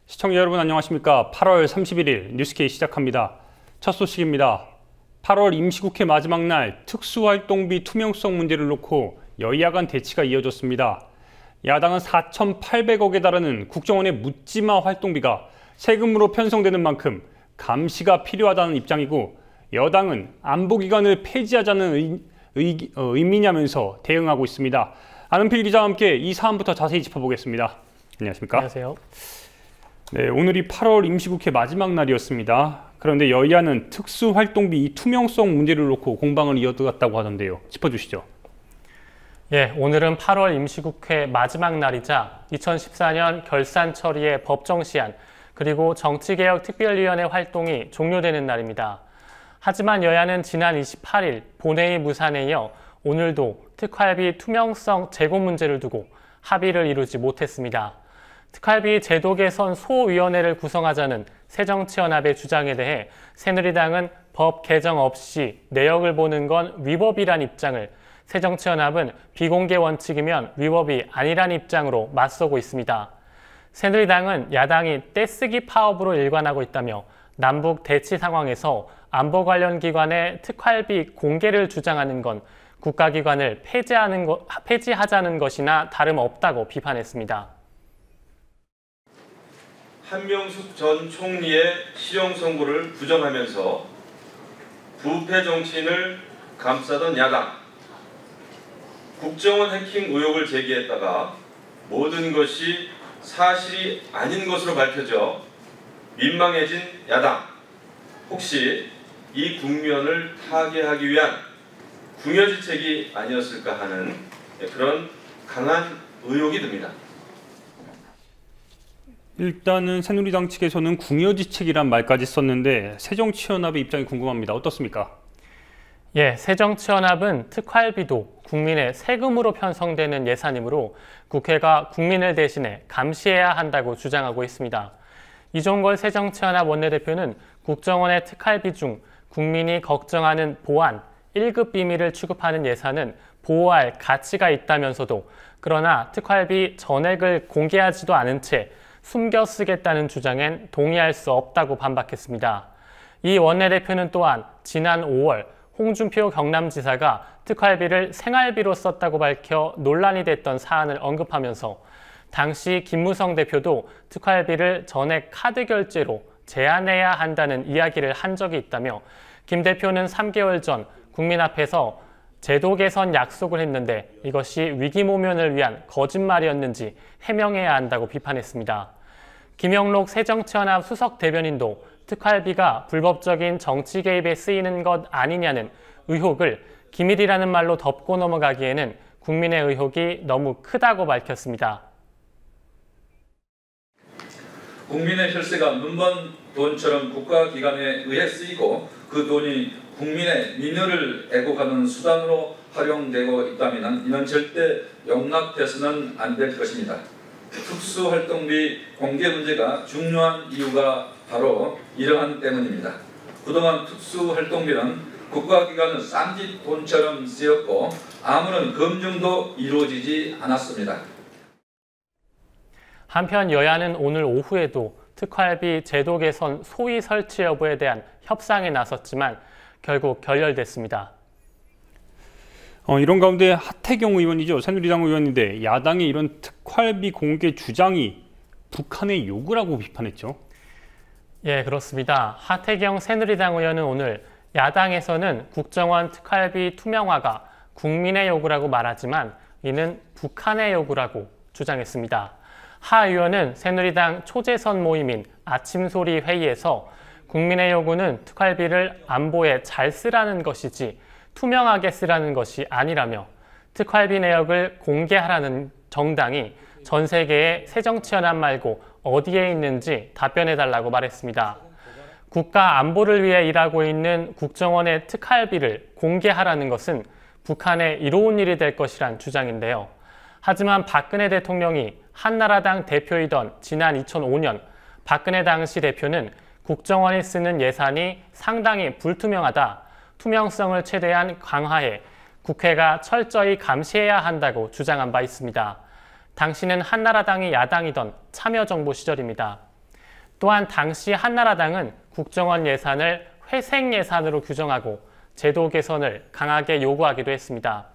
시청자 여러분 안녕하십니까. 8월 31일 뉴스K 시작합니다. 첫 소식입니다. 8월 임시국회 마지막 날 특수활동비 투명성 문제를 놓고 여야 간 대치가 이어졌습니다. 야당은 4,800억에 달하는 국정원의 묻지마 활동비가 세금으로 편성되는 만큼 감시가 필요하다는 입장이고, 여당은 안보기관을 폐지하자는 의미냐면서 대응하고 있습니다. 안은필 기자와 함께 이 사안부터 자세히 짚어보겠습니다. 안녕하십니까? 안녕하세요. 네, 오늘이 8월 임시국회 마지막 날이었습니다. 그런데 여야는 특수활동비 이 투명성 문제를 놓고 공방을 이어갔다고 하던데요. 짚어주시죠. 예, 오늘은 8월 임시국회 마지막 날이자 2014년 결산 처리의 법정 시한, 그리고 정치개혁 특별위원회 활동이 종료되는 날입니다. 하지만 여야는 지난 28일 본회의 무산에 이어 오늘도 특활비 투명성 제고 문제를 두고 합의를 이루지 못했습니다. 특활비 제도 개선 소위원회를 구성하자는 새정치연합의 주장에 대해 새누리당은 법 개정 없이 내역을 보는 건 위법이란 입장을, 새정치연합은 비공개 원칙이면 위법이 아니란 입장으로 맞서고 있습니다. 새누리당은 야당이 떼쓰기 파업으로 일관하고 있다며 남북 대치 상황에서 안보 관련 기관의 특활비 공개를 주장하는 건 국가기관을 폐지하자는 것이나 다름없다고 비판했습니다. 한명숙 전 총리의 실형 선고를 부정하면서 부패 정치인을 감싸던 야당, 국정원 해킹 의혹을 제기했다가 모든 것이 사실이 아닌 것으로 밝혀져 민망해진 야당, 혹시 이 국면을 타개하기 위한 궁여지책이 아니었을까 하는 그런 강한 의혹이 듭니다. 일단은 새누리당 측에서는 궁여지책이란 말까지 썼는데 새정치연합의 입장이 궁금합니다. 어떻습니까? 예, 새정치연합은 특활비도 국민의 세금으로 편성되는 예산이므로 국회가 국민을 대신해 감시해야 한다고 주장하고 있습니다. 이종걸 새정치연합 원내대표는 국정원의 특활비 중 국민이 걱정하는 보안, 1급 비밀을 취급하는 예산은 보호할 가치가 있다면서도, 그러나 특활비 전액을 공개하지도 않은 채 숨겨 쓰겠다는 주장엔 동의할 수 없다고 반박했습니다. 이 원내대표는 또한 지난 5월 홍준표 경남지사가 특활비를 생활비로 썼다고 밝혀 논란이 됐던 사안을 언급하면서 당시 김무성 대표도 특활비를 전액 카드 결제로 제한해야 한다는 이야기를 한 적이 있다며, 김 대표는 3개월 전 국민 앞에서 제도 개선 약속을 했는데 이것이 위기모면을 위한 거짓말이었는지 해명해야 한다고 비판했습니다. 김영록 새정치연합 수석 대변인도 특활비가 불법적인 정치 개입에 쓰이는 것 아니냐는 의혹을 기밀이라는 말로 덮고 넘어가기에는 국민의 의혹이 너무 크다고 밝혔습니다. 국민의 혈세가 눈먼 돈처럼 국가기관에 의해 쓰이고 그 돈이 국민의 민요를 애고가는 수단으로 활용되고 있다면 이는 절대 용납돼서는 안 될 것입니다. 특수활동비 공개 문제가 중요한 이유가 바로 이러한 때문입니다. 그동안 특수활동비는 국가기관은 쌈짓 돈처럼 쓰였고 아무런 검증도 이루어지지 않았습니다. 한편 여야는 오늘 오후에도 특활비 제도 개선 소위 설치 여부에 대한 협상에 나섰지만 결국 결렬됐습니다. 이런 가운데 하태경 의원이죠. 새누리당 의원인데 야당의 이런 특활비 공개 주장이 북한의 요구라고 비판했죠. 예, 그렇습니다. 하태경 새누리당 의원은 오늘 야당에서는 국정원 특활비 투명화가 국민의 요구라고 말하지만 이는 북한의 요구라고 주장했습니다. 하 의원은 새누리당 초재선 모임인 아침소리 회의에서 국민의 요구는 특활비를 안보에 잘 쓰라는 것이지 투명하게 쓰라는 것이 아니라며, 특활비 내역을 공개하라는 정당이 전 세계의 새정치연합 말고 어디에 있는지 답변해달라고 말했습니다. 국가 안보를 위해 일하고 있는 국정원의 특활비를 공개하라는 것은 북한의 이로운 일이 될 것이란 주장인데요. 하지만 박근혜 대통령이 한나라당 대표이던 지난 2005년 박근혜 당시 대표는 국정원이 쓰는 예산이 상당히 불투명하다, 투명성을 최대한 강화해 국회가 철저히 감시해야 한다고 주장한 바 있습니다. 당시는 한나라당이 야당이던 참여정부 시절입니다. 또한 당시 한나라당은 국정원 예산을 회생 예산으로 규정하고 제도 개선을 강하게 요구하기도 했습니다.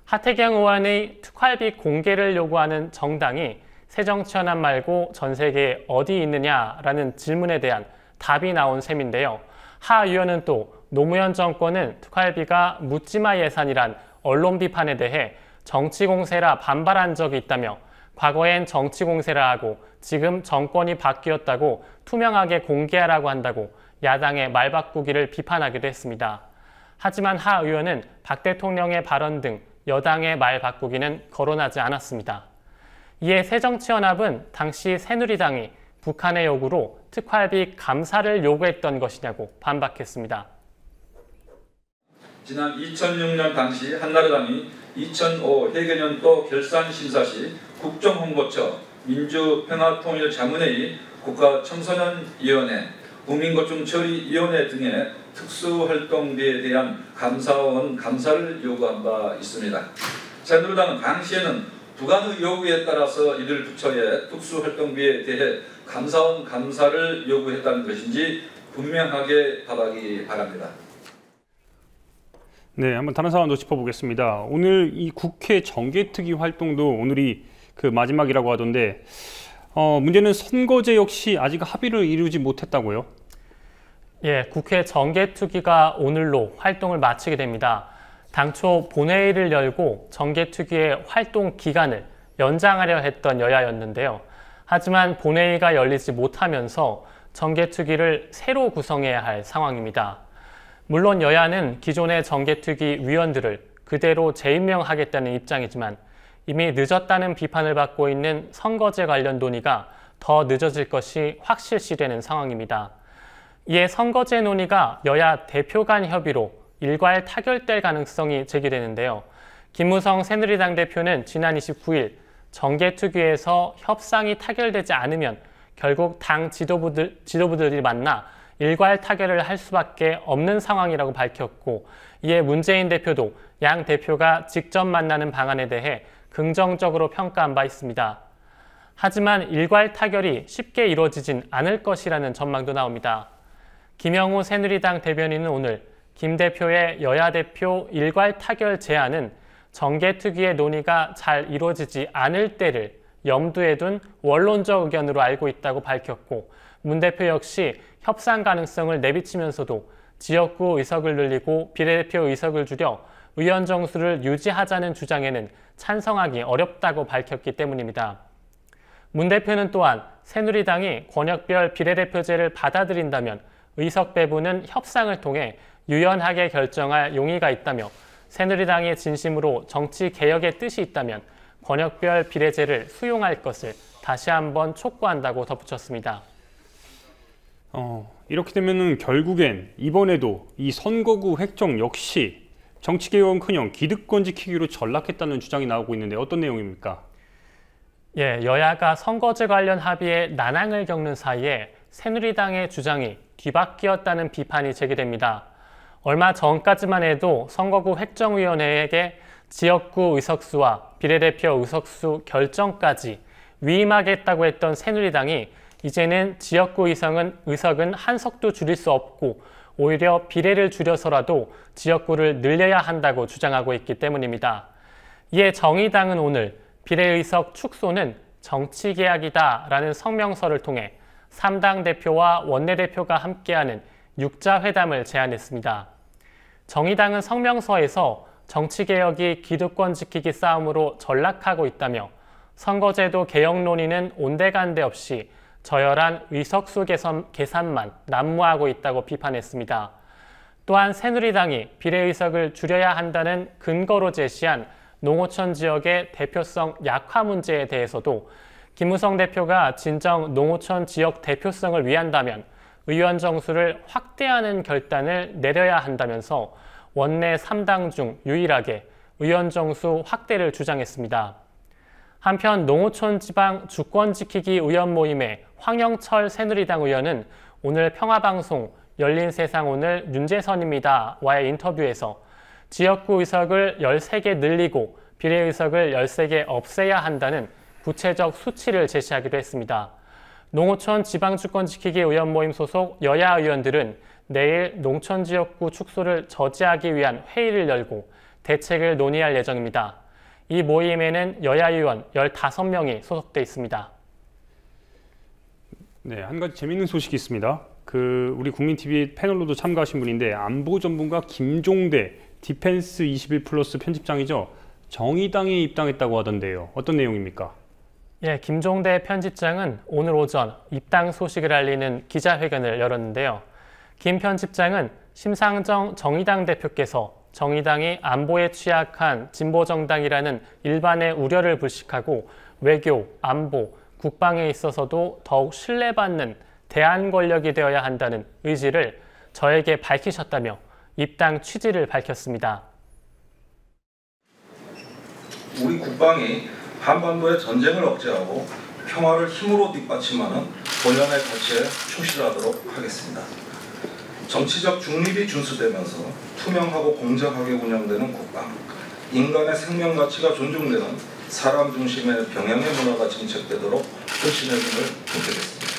하태경 의원의 특활비 공개를 요구하는 정당이 새정치연합 말고 전 세계에 어디 있느냐라는 질문에 대한 답이 나온 셈인데요. 하 의원은 또 노무현 정권은 특활비가 묻지마 예산이란 언론 비판에 대해 정치공세라 반발한 적이 있다며 과거엔 정치공세라 하고 지금 정권이 바뀌었다고 투명하게 공개하라고 한다고 야당의 말 바꾸기를 비판하기도 했습니다. 하지만 하 의원은 박 대통령의 발언 등 여당의 말 바꾸기는 거론하지 않았습니다. 이에 새정치연합은 당시 새누리당이 북한의 요구로 특활비 감사를 요구했던 것이냐고 반박했습니다. 지난 2006년 당시 한나라당이 2005 해계년도 결산심사 시 국정홍보처, 민주평화통일자문회의, 국가청소년위원회, 국민고충처리위원회 등의 특수활동비에 대한 감사원 감사를 요구한 바 있습니다. 새누리당은 당시에는 북한의 요구에 따라서 이들 부처의 특수활동비에 대해 감사원 감사를 요구했다는 것인지 분명하게 답하기 바랍니다. 네, 한번 다른 상황도 짚어보겠습니다. 오늘 이 국회 정개특위 활동도 오늘이 그 마지막이라고 하던데 문제는 선거제 역시 아직 합의를 이루지 못했다고요? 예, 국회 정개특위가 오늘로 활동을 마치게 됩니다. 당초 본회의를 열고 정개특위의 활동 기간을 연장하려 했던 여야였는데요. 하지만 본회의가 열리지 못하면서 정개특위를 새로 구성해야 할 상황입니다. 물론 여야는 기존의 정개특위 위원들을 그대로 재임명하겠다는 입장이지만 이미 늦었다는 비판을 받고 있는 선거제 관련 논의가 더 늦어질 것이 확실시되는 상황입니다. 이에 선거제 논의가 여야 대표 간 협의로 일괄 타결될 가능성이 제기되는데요. 김무성 새누리당 대표는 지난 29일 정개특위에서 협상이 타결되지 않으면 결국 당 지도부들이 만나 일괄 타결을 할 수밖에 없는 상황이라고 밝혔고, 이에 문재인 대표도 양 대표가 직접 만나는 방안에 대해 긍정적으로 평가한 바 있습니다. 하지만 일괄 타결이 쉽게 이루어지진 않을 것이라는 전망도 나옵니다. 김영우 새누리당 대변인은 오늘 김 대표의 여야 대표 일괄 타결 제안은 정개특위의 논의가 잘 이루어지지 않을 때를 염두에 둔 원론적 의견으로 알고 있다고 밝혔고, 문 대표 역시 협상 가능성을 내비치면서도 지역구 의석을 늘리고 비례대표 의석을 줄여 의원 정수를 유지하자는 주장에는 찬성하기 어렵다고 밝혔기 때문입니다. 문 대표는 또한 새누리당이 권역별 비례대표제를 받아들인다면 의석 배분은 협상을 통해 유연하게 결정할 용의가 있다며 새누리당이 진심으로 정치 개혁의 뜻이 있다면 권역별 비례제를 수용할 것을 다시 한번 촉구한다고 덧붙였습니다. 이렇게 되면은 결국엔 이번에도 이 선거구 획정 역시 정치개혁은커녕 기득권 지키기로 전락했다는 주장이 나오고 있는데 어떤 내용입니까? 예, 여야가 선거제 관련 합의에 난항을 겪는 사이에 새누리당의 주장이 뒤바뀌었다는 비판이 제기됩니다. 얼마 전까지만 해도 선거구 획정위원회에게 지역구 의석수와 비례대표 의석수 결정까지 위임하겠다고 했던 새누리당이 이제는 지역구 의석은 한 석도 줄일 수 없고 오히려 비례를 줄여서라도 지역구를 늘려야 한다고 주장하고 있기 때문입니다. 이에 정의당은 오늘 비례의석 축소는 정치개혁이다라는 성명서를 통해 3당 대표와 원내대표가 함께하는 6자 회담을 제안했습니다. 정의당은 성명서에서 정치개혁이 기득권 지키기 싸움으로 전락하고 있다며 선거제도 개혁 논의는 온데간데 없이 저열한 의석수 계산만 난무하고 있다고 비판했습니다. 또한 새누리당이 비례의석을 줄여야 한다는 근거로 제시한 농어촌 지역의 대표성 약화 문제에 대해서도 김무성 대표가 진정 농어촌 지역 대표성을 위한다면 의원 정수를 확대하는 결단을 내려야 한다면서 원내 3당 중 유일하게 의원 정수 확대를 주장했습니다. 한편 농어촌 지방 주권 지키기 의원 모임의 황영철 새누리당 의원은 오늘 평화방송 열린세상 오늘 윤재선입니다와의 인터뷰에서 지역구 의석을 13개 늘리고 비례의석을 13개 없애야 한다는 구체적 수치를 제시하기도 했습니다. 농어촌 지방주권지키기 의원 모임 소속 여야 의원들은 내일 농촌지역구 축소를 저지하기 위한 회의를 열고 대책을 논의할 예정입니다. 이 모임에는 여야 의원 15명이 소속돼 있습니다. 네, 한 가지 재미있는 소식이 있습니다. 우리 국민TV 패널로도 참가하신 분인데 안보 전문가 김종대 디펜스 21 플러스 편집장이죠. 정의당에 입당했다고 하던데요. 어떤 내용입니까? 예, 김종대 편집장은 오늘 오전 입당 소식을 알리는 기자회견을 열었는데요. 김 편집장은 심상정 정의당 대표께서 정의당이 안보에 취약한 진보정당이라는 일반의 우려를 불식하고 외교, 안보, 국방에 있어서도 더욱 신뢰받는 대안 권력이 되어야 한다는 의지를 저에게 밝히셨다며 입당 취지를 밝혔습니다. 우리 국방이 한반도의 전쟁을 억제하고 평화를 힘으로 뒷받침하는 본연의 가치에 충실하도록 하겠습니다. 정치적 중립이 준수되면서 투명하고 공정하게 운영되는 국방, 인간의 생명 가치가 존중되는 사람 중심의 병행의 문화가 정착되도록 헌신의 힘을 보태겠습니다.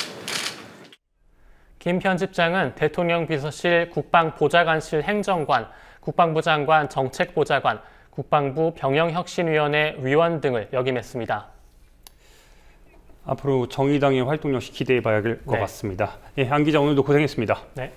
김 편집장은 대통령 비서실 국방보좌관실 행정관, 국방부 장관 정책보좌관, 국방부 병영혁신위원회 위원 등을 역임했습니다. 앞으로 정의당의 활동 역시 기대해 봐야 할 것 네. 같습니다. 예, 안 기자 오늘도 고생했습니다. 네.